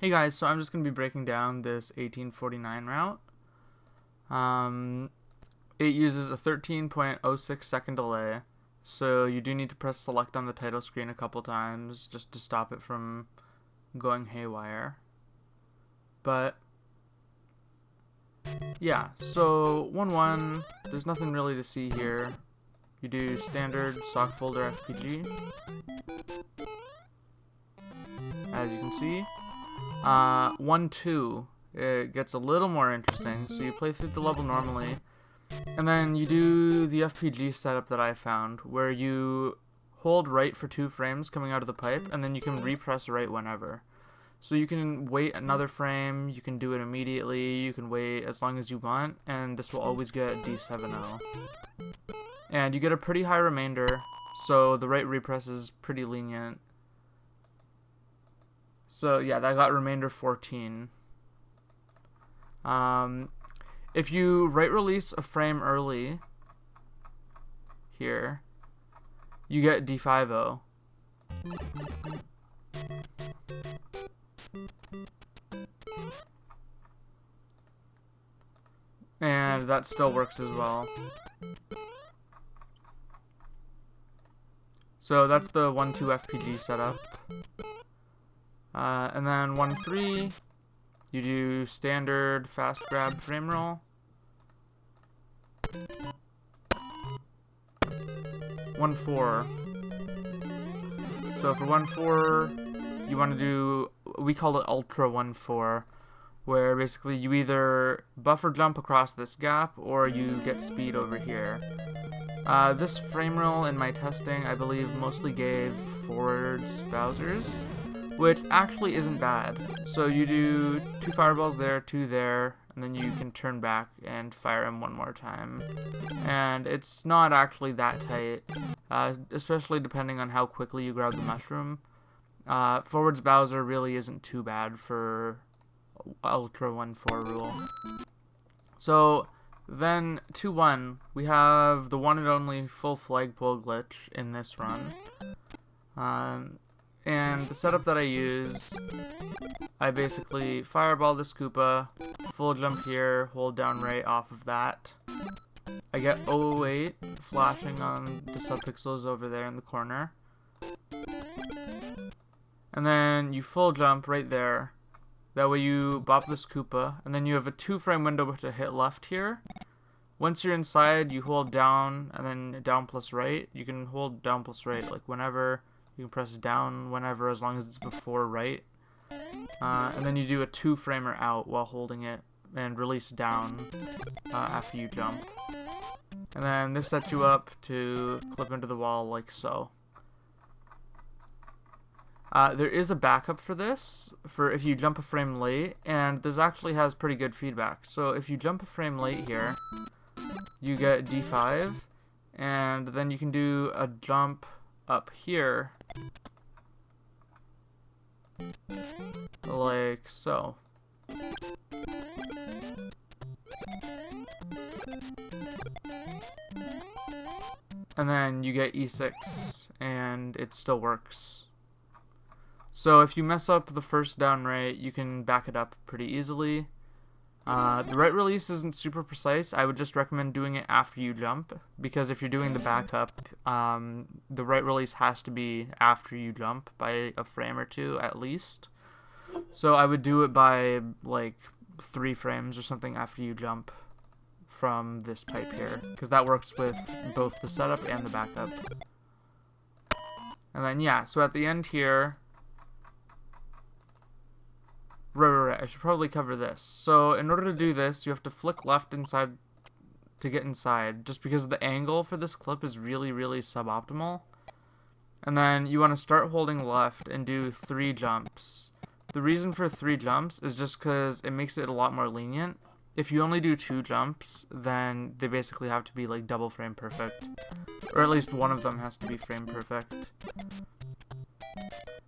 Hey guys, so I'm just going to be breaking down this 1849 route. It uses a 13.06 second delay, so you do need to press select on the title screen a couple times just to stop it from going haywire. But yeah, so 1-1, there's nothing really to see here. You do standard sock folder FPG, as you can see. 1-2, it gets a little more interesting. So you play through the level normally, and then you do the FPG setup that I found, where you hold right for 2 frames coming out of the pipe, and then you can repress right whenever. So you can wait another frame, you can do it immediately, you can wait as long as you want, and this will always get D7O. And you get a pretty high remainder, so the right repress is pretty lenient. So yeah, that got remainder 14. If you right release a frame early here, you get D5O. And that still works as well. So that's the 1-2 FPG setup. And then 1-3, you do standard fast grab framerule. 1-4. So for 1-4, you want to do, we call it ultra 1-4, where basically you either buffer jump across this gap or you get speed over here. This framerule in my testing, I believe, mostly gave forwards Bowsers, which actually isn't bad. So you do 2 fireballs there, 2 there, and then you can turn back and fire him 1 more time. And it's not actually that tight, especially depending on how quickly you grab the mushroom. Forwards Bowser really isn't too bad for Ultra 1-4 rule. So then 2-1, we have the one and only full flagpole glitch in this run. And the setup that I use, I basically fireball this Koopa, full jump here, hold down right off of that. I get 008 flashing on the subpixels over there in the corner. And then you full jump right there. That way you bop this Koopa, and then you have a 2-frame window to hit left here. Once you're inside, you hold down, and then down plus right. You can hold down plus right, like whenever. You can press down whenever, as long as it's before right. And then you do a 2-framer out while holding it, and release down after you jump. And then this sets you up to clip into the wall like so. There is a backup for this, for if you jump a frame late, and this actually has pretty good feedback. So if you jump a frame late here, you get D5, and then you can do a jump up here, like so. And then you get E6, and it still works. So if you mess up the first down right, you can back it up pretty easily. The right release isn't super precise. I would just recommend doing it after you jump, because if you're doing the backup, the right release has to be after you jump by a frame or 2 at least. So I would do it by like 3 frames or something after you jump from this pipe here, because that works with both the setup and the backup. And then yeah, so at the end here, Right, I should probably cover this. So in order to do this, you have to flick left inside to get inside, just because the angle for this clip is really, really suboptimal. And then you want to start holding left and do 3 jumps. The reason for 3 jumps is just because it makes it a lot more lenient. If you only do 2 jumps, then they basically have to be like double frame perfect. Or at least one of them has to be frame perfect.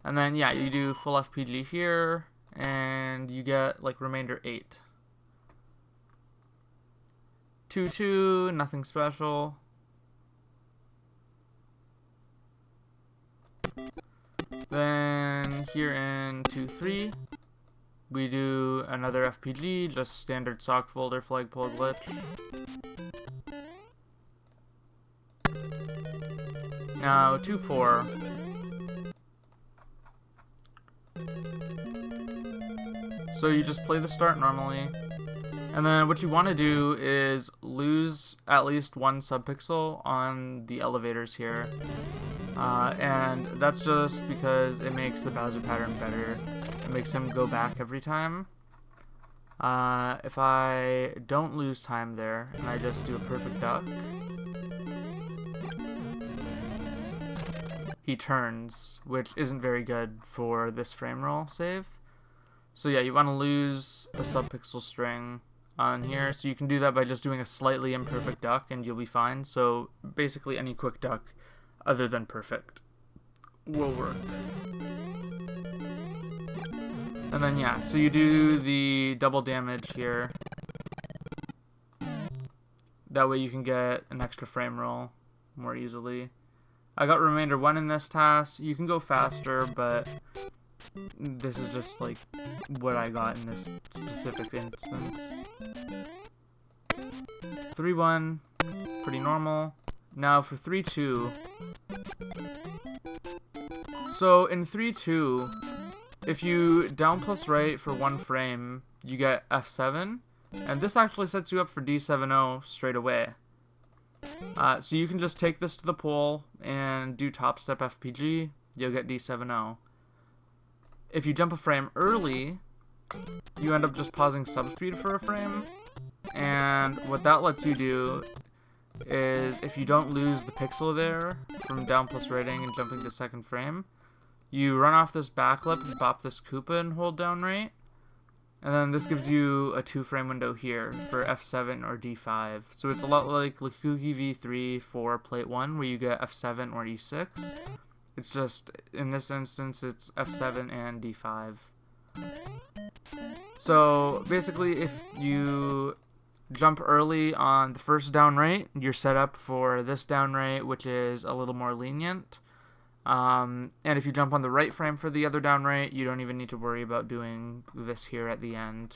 And then yeah, you do full FPG here, and you get like remainder 8. 2-2, nothing special. Then here in 2-3, we do another FPG, just standard sock folder flagpole glitch. Now 2-4. So you just play the start normally, and then what you want to do is lose at least one subpixel on the elevators here, and that's just because it makes the Bowser pattern better. It makes him go back every time. If I don't lose time there and I just do a perfect duck, he turns, which isn't very good for this framerule save. So yeah, you want to lose a subpixel string on here. So you can do that by just doing a slightly imperfect duck and you'll be fine. So basically any quick duck other than perfect will work. And then yeah, so you do the double damage here. That way you can get an extra frame roll more easily. I got remainder 1 in this task. You can go faster, but this is just like what I got in this specific instance. 3-1, pretty normal. Now for 3-2. So in 3-2, if you down plus right for 1 frame, you get F7, and this actually sets you up for D7-0 straight away. So you can just take this to the pole and do top step FPG, you'll get D7-0. If you jump a frame early, you end up just pausing subspeed for a frame, and what that lets you do is if you don't lose the pixel there from down plus righting and jumping to second frame, you run off this backlip and bop this Koopa and hold down right, and then this gives you a 2-frame window here for F7 or D5. So it's a lot like Lukuki V3 for plate 1 where you get F7 or E6. It's just, in this instance, it's F7 and D5. So basically if you jump early on the first down right, you're set up for this down right, which is a little more lenient. And if you jump on the right frame for the other down right, you don't even need to worry about doing this here at the end.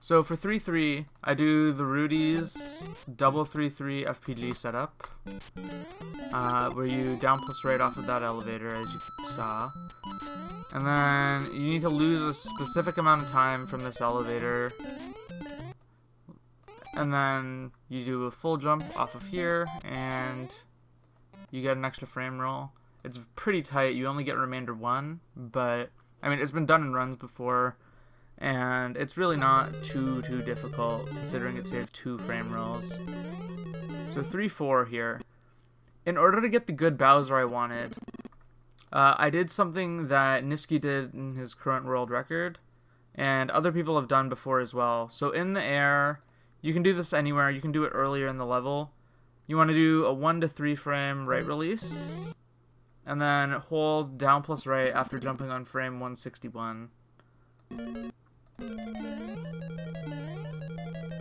So for 3-3, I do the Rudy's double 3-3 FPG setup, where you down plus right off of that elevator, as you saw. And then you need to lose a specific amount of time from this elevator. And then you do a full jump off of here, and you get an extra frame roll. It's pretty tight. You only get remainder 1, but I mean, it's been done in runs before, and it's really not too difficult considering it saved 2 frame rolls. So 3-4 here. In order to get the good Bowser I wanted, I did something that Nifsky did in his current world record, and other people have done before as well. So in the air, you can do this anywhere. You can do it earlier in the level. You want to do a 1 to 3 frame right release, and then hold down plus right after jumping on frame 161.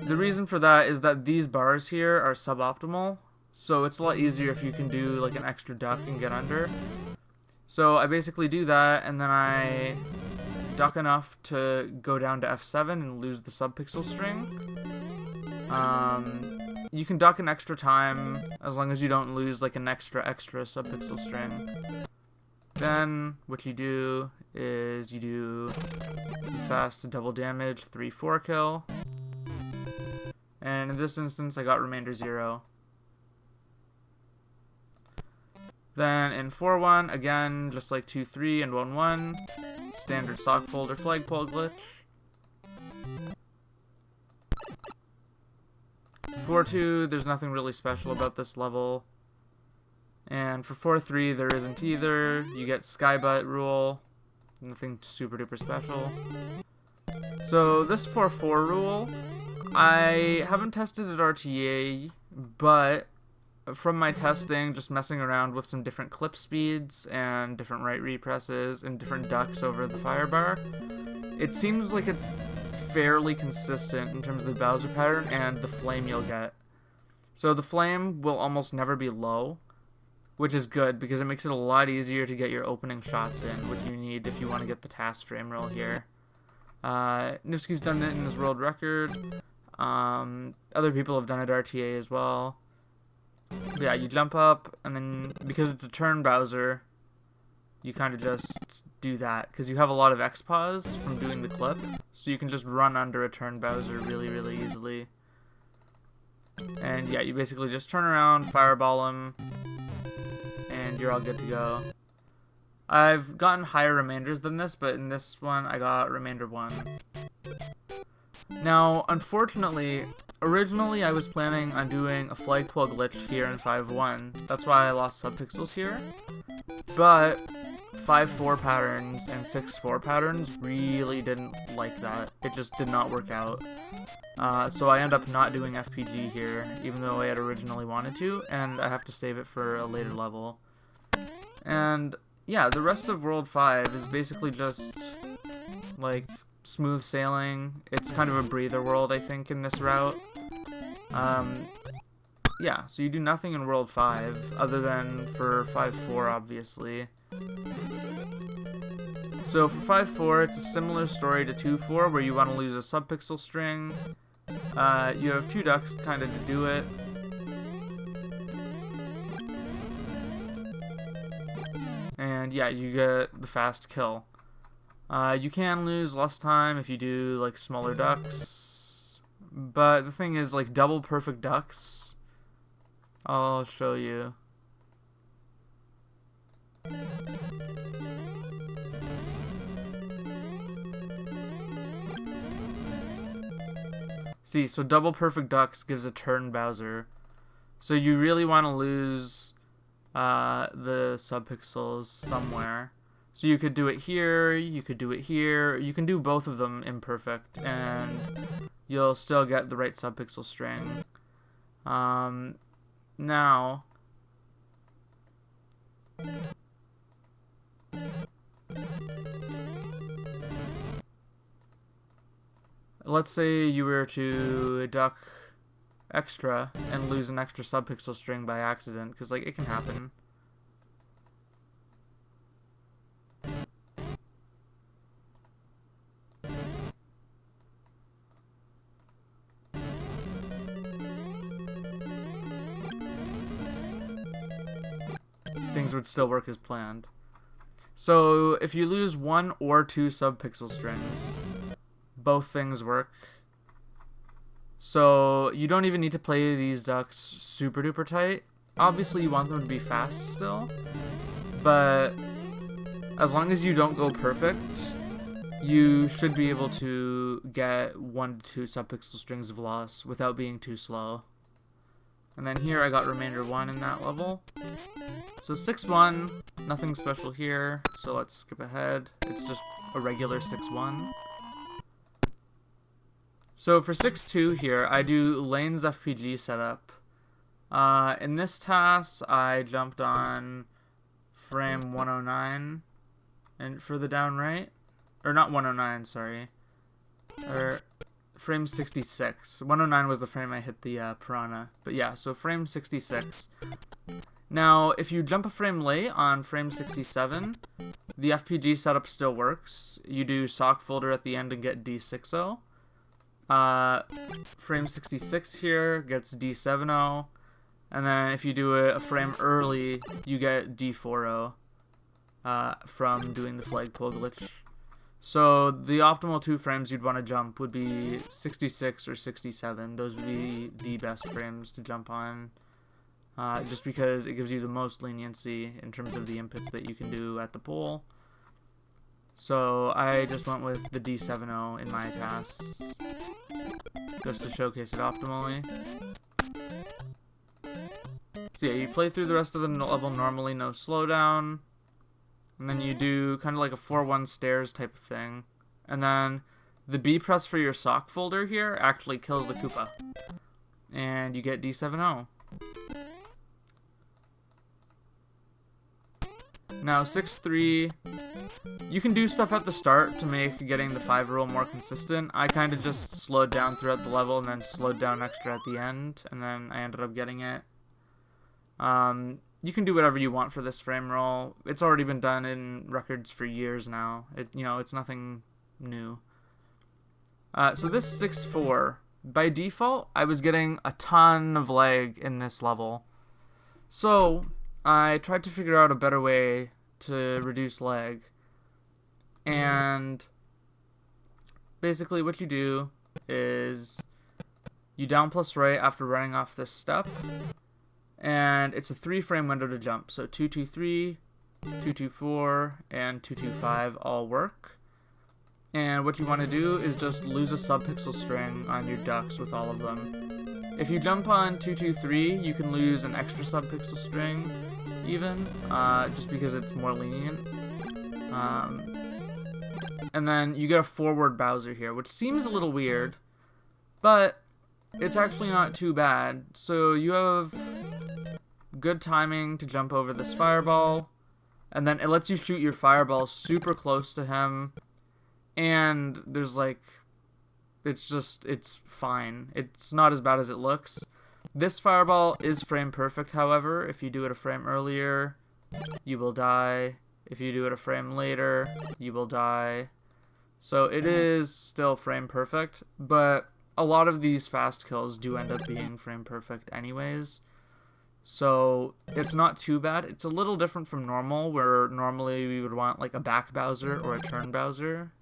The reason for that is that these bars here are suboptimal, so it's a lot easier if you can do like an extra duck and get under. So I basically do that, and then I duck enough to go down to F7 and lose the subpixel string. You can duck an extra time as long as you don't lose like an extra subpixel string. Then what you do is you do fast double damage 3-4 kill, and in this instance I got remainder 0. Then in 4-1, again, just like 2-3 and 1-1, standard sock folder flagpole glitch. 4-2, there's nothing really special about this level. And for 4-3, there isn't either. You get skybutt rule, nothing super duper special. So this 4-4 rule, I haven't tested at RTA, but from my testing, just messing around with some different clip speeds and different right represses and different ducks over the fire bar, it seems like it's fairly consistent in terms of the Bowser pattern and the flame you'll get. So the flame will almost never be low, which is good because it makes it a lot easier to get your opening shots in, which you need if you want to get the task frame roll here. Nifsky's done it in his world record. Other people have done it RTA as well. But yeah, you jump up, and then because it's a turn browser, you kind of just do that because you have a lot of XPOS from doing the clip, so you can just run under a turn browser really, really easily. And yeah, you basically just turn around, fireball him, and you're all good to go. I've gotten higher remainders than this, but in this one I got remainder 1. Now, unfortunately, originally I was planning on doing a flagpole glitch here in 5.1. That's why I lost subpixels here. But 5.4 patterns and 6.4 patterns really didn't like that. It just did not work out. So I end up not doing FPG here, even though I had originally wanted to, and I have to save it for a later level. And yeah, the rest of World 5 is basically just like smooth sailing. It's kind of a breather world, I think, in this route. Yeah, so you do nothing in World 5 other than for 5.4, obviously. So for 5.4, it's a similar story to 2.4, where you want to lose a subpixel string. You have 2 ducks kind of to do it. And yeah, you get the fast kill. You can lose less time if you do like smaller ducks, but the thing is, like, double perfect ducks, I'll show you. See, so double perfect ducks gives a turn Bowser. So you really want to lose the subpixels somewhere. So you could do it here, you could do it here, you can do both of them imperfect, and you'll still get the right subpixel string. Now, let's say you were to duck extra and lose an extra subpixel string by accident, because like it can happen. Things would still work as planned. So if you lose 1 or 2 subpixel strings, both things work. So you don't even need to play these ducks super duper tight. Obviously you want them to be fast still, but as long as you don't go perfect, you should be able to get 1 to 2 subpixel strings of loss without being too slow. And then here I got remainder 1 in that level. So 6.1, nothing special here, so let's skip ahead. It's just a regular 6.1. So for 6.2 here, I do lanes FPG setup. In this task, I jumped on frame 109 and for the down right. Or not 109, sorry. Or frame 66. 109 was the frame I hit the piranha. But yeah, so frame 66. Now, if you jump a frame late on frame 67, the FPG setup still works. You do sock folder at the end and get D60. Frame 66 here gets D70. And then if you do a frame early, you get D40 from doing the flagpole glitch. So the optimal 2 frames you'd want to jump would be 66 or 67. Those would be the best frames to jump on, just because it gives you the most leniency in terms of the inputs that you can do at the pole. So I just went with the D70 in my tasks, just to showcase it optimally. So yeah, you play through the rest of the level normally, no slowdown. And then you do kind of like a 4-1 stairs type of thing. And then the B press for your sock folder here actually kills the Koopa. And you get D70. Now 6.3, you can do stuff at the start to make getting the 5 rule more consistent. I kind of just slowed down throughout the level and then slowed down extra at the end. And then I ended up getting it. you can do whatever you want for this frame roll. It's already been done in records for years now. It's nothing new. So this 6.4, by default, I was getting a ton of lag in this level. So I tried to figure out a better way to reduce lag. And basically what you do is you down plus right after running off this step. And it's a 3-frame window to jump. So 223, 224, and 225 all work. And what you want to do is just lose a subpixel string on your ducks with all of them. If you jump on 223, you can lose an extra subpixel string even, just because it's more lenient. And then you get a forward Bowser here, which seems a little weird, but it's actually not too bad. So you have good timing to jump over this fireball, and then it lets you shoot your fireball super close to him, and there's like, it's fine. It's not as bad as it looks. This fireball is frame perfect, however. If you do it a frame earlier, you will die. If you do it a frame later, you will die. So it is still frame perfect, but a lot of these fast kills do end up being frame perfect anyways. So it's not too bad. It's a little different from normal, where normally we would want like a back Bowser or a turn Bowser.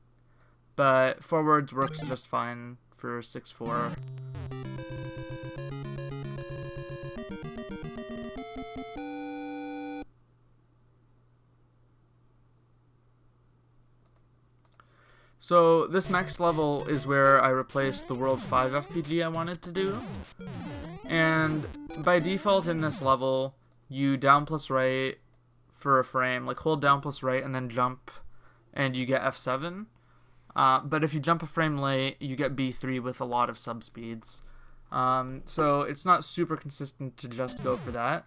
But forwards works just fine for 6.4. So this next level is where I replaced the World 5 FPG I wanted to do. And by default in this level, you down plus right for a frame, like hold down plus right and then jump, and you get F7. But if you jump a frame late, you get B3 with a lot of subspeeds. So it's not super consistent to just go for that.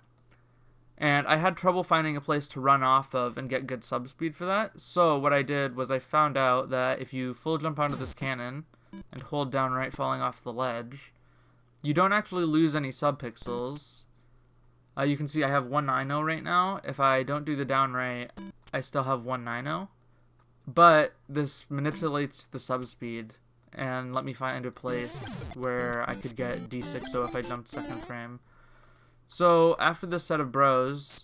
And I had trouble finding a place to run off of and get good subspeed for that. So what I did was I found out that if you full jump onto this cannon and hold down right falling off the ledge, you don't actually lose any subpixels. You can see I have 190 right now. If I don't do the down right, I still have 190. But this manipulates the subspeed and let me find a place where I could get D60 if I jumped second frame. So after this set of bros,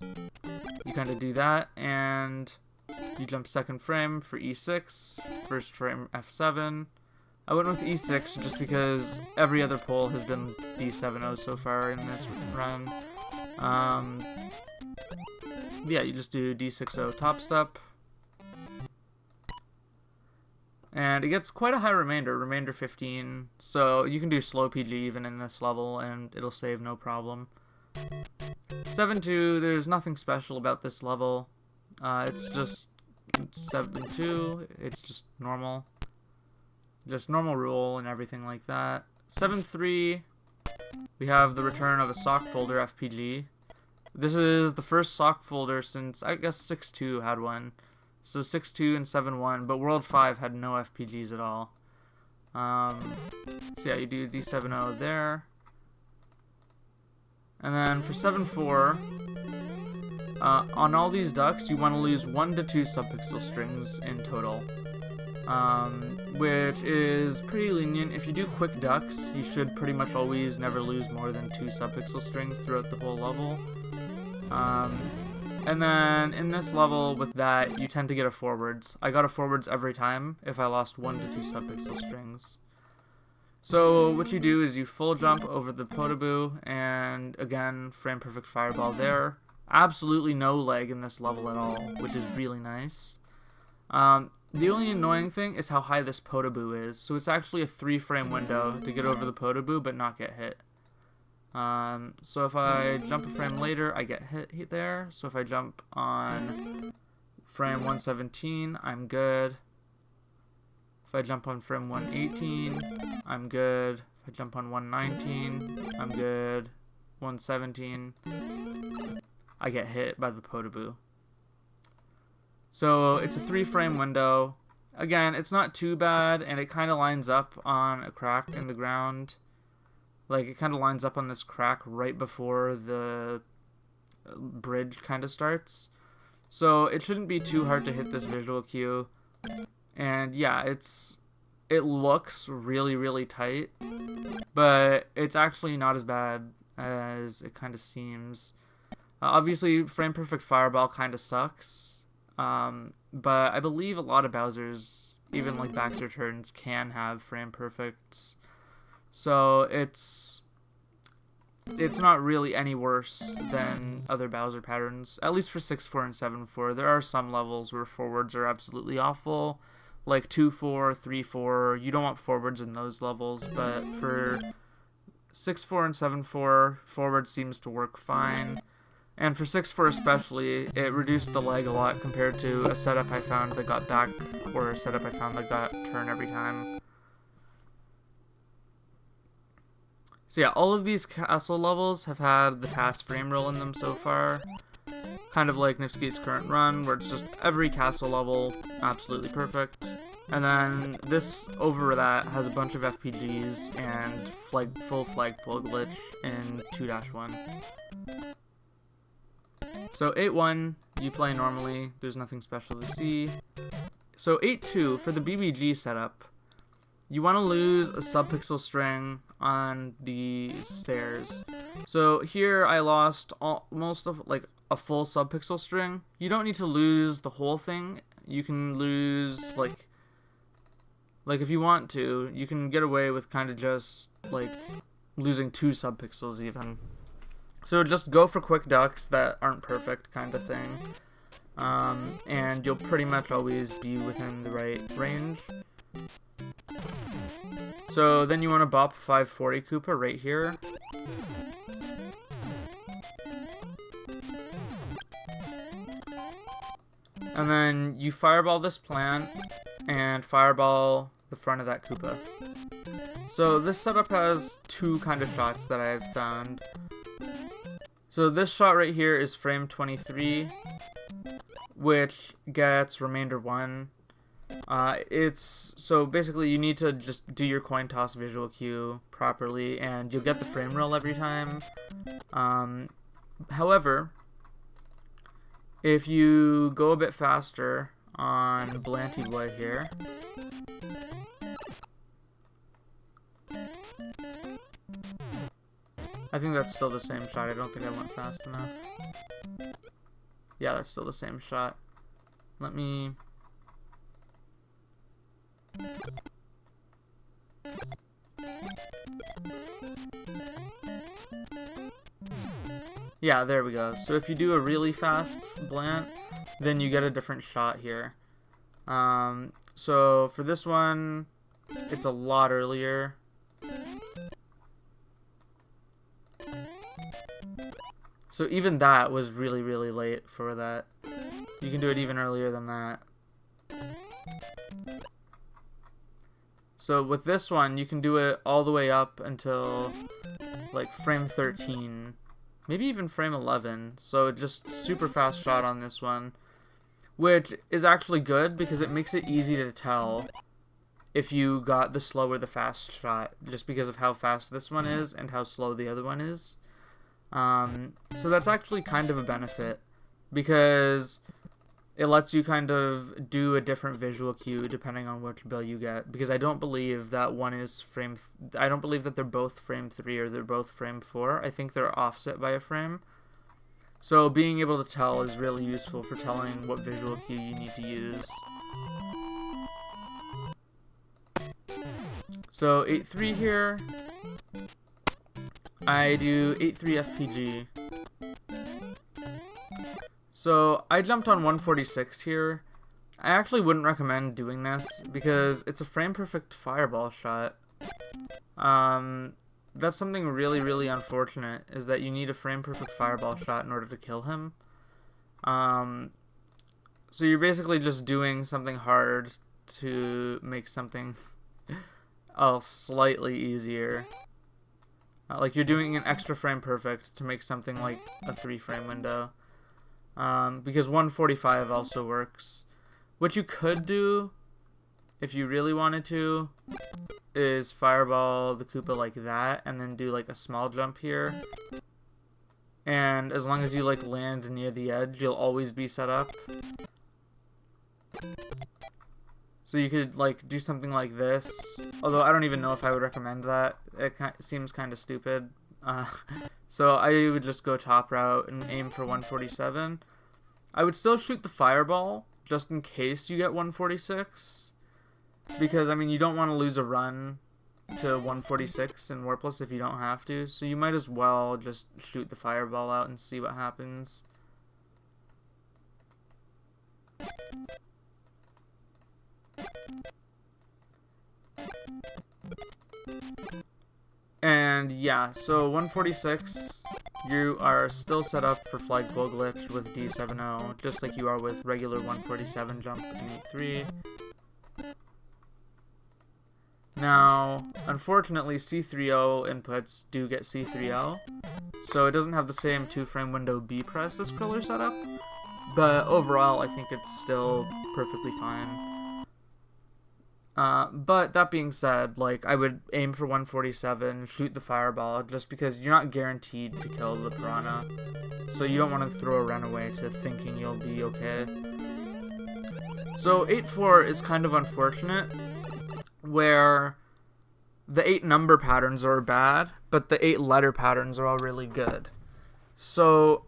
you kind of do that, and you jump second frame for E6, first frame F7. I went with E6 just because every other pull has been D70 so far in this run. Yeah, you just do D60 top step. And it gets quite a high remainder 15, so you can do slow PG even in this level, and it'll save no problem. 7.2, there's nothing special about this level. It's just 7.2, it's just normal. Just normal rule and everything like that. 7.3, we have the return of a sock folder FPG. This is the first sock folder since, I guess, 6.2 had one. So 6.2 and 7.1, but World 5 had no FPGs at all. So yeah, you do D70 there. And then for 7.4, on all these ducks, you want to lose 1 to 2 subpixel strings in total, which is pretty lenient. If you do quick ducks, you should pretty much always never lose more than 2 subpixel strings throughout the whole level. And then in this level with that, you tend to get a forwards. I got a forwards every time if I lost 1 to 2 subpixel strings. So what you do is you full jump over the podoboo, and again, frame perfect fireball there. Absolutely no lag in this level at all, which is really nice. The only annoying thing is how high this podoboo is. So it's actually a 3-frame window to get over the podoboo but not get hit. So if I jump a frame later, I get hit there. So if I jump on frame 117, I'm good. If I jump on frame 118, I'm good. If I jump on 119, I'm good. 117, I get hit by the podoboo. So it's a 3-frame window. Again, it's not too bad, and it kind of lines up on a crack in the ground. Like, it kind of lines up on this crack right before the bridge kind of starts. So it shouldn't be too hard to hit this visual cue. And yeah, it looks really, really tight, but it's actually not as bad as it kind of seems. Obviously, frame perfect fireball kind of sucks, but I believe a lot of Bowser's, even like Baxter turns, can have frame perfects. So it's not really any worse than other Bowser patterns, at least for 6-4 and 7-4. There are some levels where forwards are absolutely awful, like 2-4, 3-4. You don't want forwards in those levels, but for 6-4 and 7-4, forward seems to work fine. And for 6-4 especially, it reduced the lag a lot compared to a setup I found that got back, or a setup I found that got turn every time. So yeah, all of these castle levels have had the past framerule in them so far. Kind of like Nifsky's current run, where it's just every castle level absolutely perfect. And then this over that has a bunch of FPGs and full flagpole glitch in 2-1. So 8-1, you play normally, there's nothing special to see. So 8-2, for the BBG setup, you want to lose a subpixel string on the stairs. So here I lost most of like a full subpixel string. You don't need to lose the whole thing. You can lose like if you want to, you can get away with kind of just like losing 2 subpixels even. So just go for quick ducks that aren't perfect kind of thing. And you'll pretty much always be within the right range. So then you want to bop 540 Koopa right here. And then you fireball this plant and fireball the front of that Koopa. So this setup has 2 kind of shots that I've found. So this shot right here is frame 23, which gets remainder 1. So basically you need to just do your coin toss visual cue properly and you'll get the framerule every time. However, if you go a bit faster on Blanty Boy here, I think that's still the same shot. I don't think I went fast enough. Yeah, that's still the same shot. Let me... Yeah, there we go. So if you do a really fast Blant, then you get a different shot here. So for this one, it's a lot earlier. So even that was really, really late for that. You can do it even earlier than that. So with this one, you can do it all the way up until like frame 13. Maybe even frame 11. So just super fast shot on this one. Which is actually good because it makes it easy to tell if you got the slow or the fast shot. Just because of how fast this one is and how slow the other one is. So that's actually kind of a benefit because it lets you kind of do a different visual cue depending on which bill you get. Because I don't believe that one is I don't believe that they're both frame 3 or they're both frame 4. I think they're offset by a frame. So being able to tell is really useful for telling what visual cue you need to use. So 8-3 here. I do 8-3 FPG. So I jumped on 146 here. I actually wouldn't recommend doing this because it's a frame perfect fireball shot. That's something really, really unfortunate, is that you need a frame perfect fireball shot in order to kill him. So you're basically just doing something hard to make something slightly easier. Like you're doing an extra frame perfect to make something like a 3-frame window. Because 145 also works. What you could do, if you really wanted to, is fireball the Koopa like that, and then do like a small jump here. and as long as you like land near the edge, you'll always be set up. So you could like do something like this, although I don't even know if I would recommend that. It seems kind of stupid. So I would just go top route and aim for 147. I would still shoot the fireball just in case you get 146, because I mean you don't want to lose a run to 146 in warpless if you don't have to, so you might as well just shoot the fireball out and see what happens. And yeah, so 146, you are still set up for flagpole glitch with D70, just like you are with regular 147 jump in 8.3. Now, unfortunately, C3O inputs do get C3O, so it doesn't have the same 2-frame window B press as Kriller setup, but overall I think it's still perfectly fine. But that being said, like, I would aim for 147, shoot the fireball, just because you're not guaranteed to kill the piranha, so you don't want to throw a runaway to thinking you'll be okay. So 8-4 is kind of unfortunate, where the 8 number patterns are bad, but the 8 letter patterns are all really good. So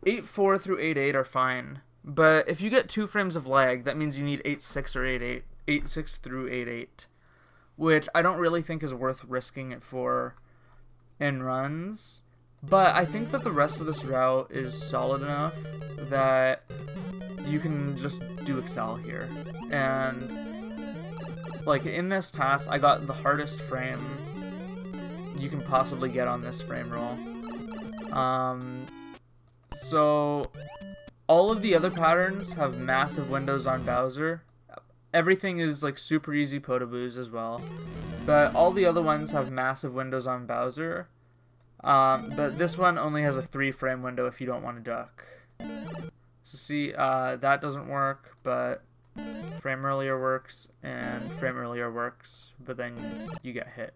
8-4 through 8-8 are fine, but if you get 2 frames of lag, that means you need 8-6 or 8-8. 8-6 through 8-8, which I don't really think is worth risking it for in runs, but I think that the rest of this route is solid enough that you can just do Excel here. And like in this task, I got the hardest frame you can possibly get on this frame roll. So all of the other patterns have massive windows on Bowser. Everything is like super easy podoboos as well, but all the other ones have massive windows on Bowser. But this one only has a 3-frame window if you don't want to duck. So see, that doesn't work, but frame earlier works, and frame earlier works, but then you get hit.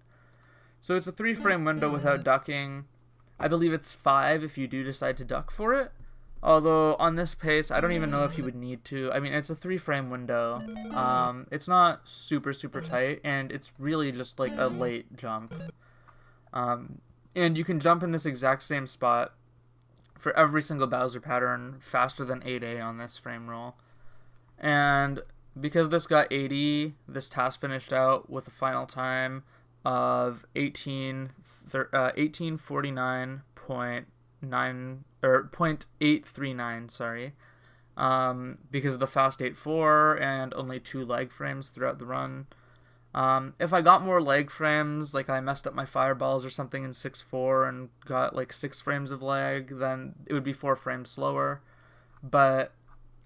So it's a 3-frame window without ducking. I believe it's 5 if you do decide to duck for it. Although, on this pace, I don't even know if you would need to. I mean, it's a 3-frame window. It's not super, super tight, and it's really just like a late jump. And you can jump in this exact same spot for every single Bowser pattern faster than 8A on this frame roll. And because this got 80, this task finished out with a final time of 1849.9 or 0.839, sorry, because of the fast 8-4 and only 2 lag frames throughout the run. If I got more lag frames, like I messed up my fireballs or something in 6-4 and got like 6 frames of lag, then it would be 4 frames slower. But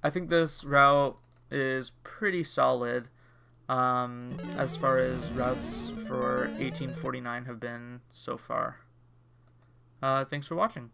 I think this route is pretty solid as far as routes for 1849 have been so far. Thanks for watching.